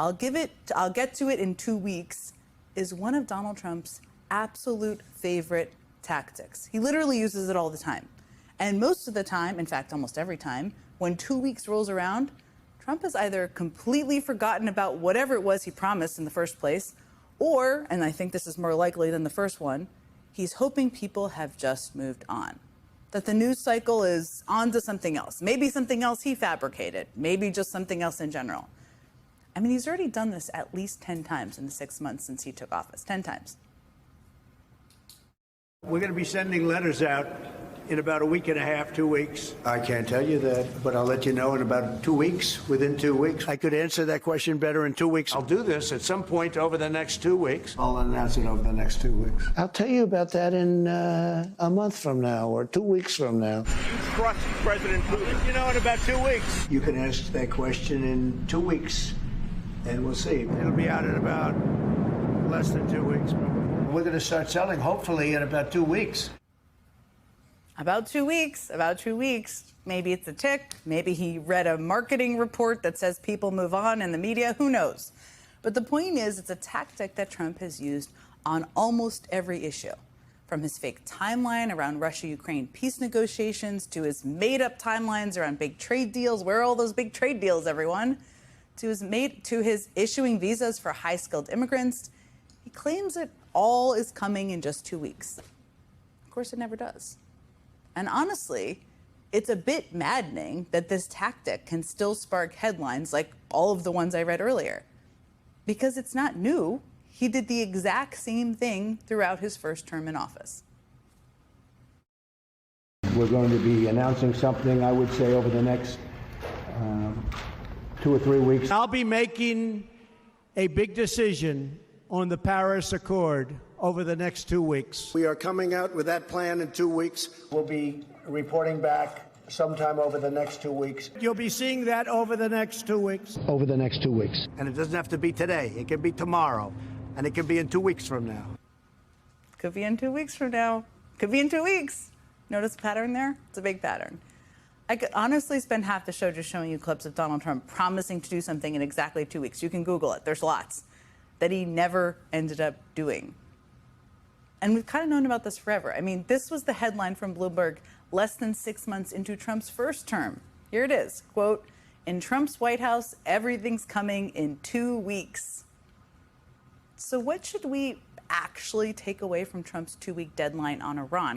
I'll get to it in 2 weeks, is one of Donald Trump's absolute favorite tactics. He literally uses it all the time. And most of the time, in fact, almost every time, when 2 weeks rolls around, Trump has either completely forgotten about whatever it was he promised in the first place, or, and I think this is more likely than the first one, he's hoping people have just moved on. That the news cycle is on to something else. Maybe something else he fabricated. Maybe just something else in general. I mean, he's already done this at least 10 times in the 6 months since he took office. 10 times. We're going to be sending letters out in about a week and a half, 2 weeks. I can't tell you that, but I'll let you know in about 2 weeks, within 2 weeks. I could answer that question better in 2 weeks. I'll do this at some point over the next 2 weeks. I'll announce it over the next 2 weeks. I'll tell you about that in a month from now or 2 weeks from now. You trust President Putin? You know, in about 2 weeks. You can ask that question in 2 weeks, and we'll see. It'll be out in about less than 2 weeks. We're going to start selling, hopefully, in about 2 weeks. About 2 weeks, about 2 weeks. Maybe it's a tick. Maybe he read a marketing report that says people move on in the media. Who knows? But the point is, it's a tactic that Trump has used on almost every issue. From his fake timeline around Russia-Ukraine peace negotiations to his made-up timelines around big trade deals. Where are all those big trade deals, everyone? To his issuing visas for high-skilled immigrants. He claims it all is coming in just 2 weeks. Of course, it never does. And honestly, it's a bit maddening that this tactic can still spark headlines like all of the ones I read earlier. Because it's not new. He did the exact same thing throughout his first term in office. We're going to be announcing something, I would say, over the next 2 or 3 weeks. I'll be making a big decision on the Paris Accord over the next 2 weeks. We are coming out with that plan in 2 weeks. We'll be reporting back sometime over the next 2 weeks. You'll be seeing that over the next 2 weeks. Over the next 2 weeks. And it doesn't have to be today. It can be tomorrow. And it can be in 2 weeks from now. Could be in 2 weeks from now. Could be in 2 weeks. Notice the pattern there? It's a big pattern. I could honestly spend half the show just showing you clips of Donald Trump promising to do something in exactly 2 weeks. You can Google it. There's lots that he never ended up doing. And we've kind of known about this forever. I mean, this was the headline from Bloomberg less than 6 months into Trump's first term. Here it is, quote, "In Trump's White House, everything's coming in 2 weeks." So what should we actually take away from Trump's 2-week deadline on Iran?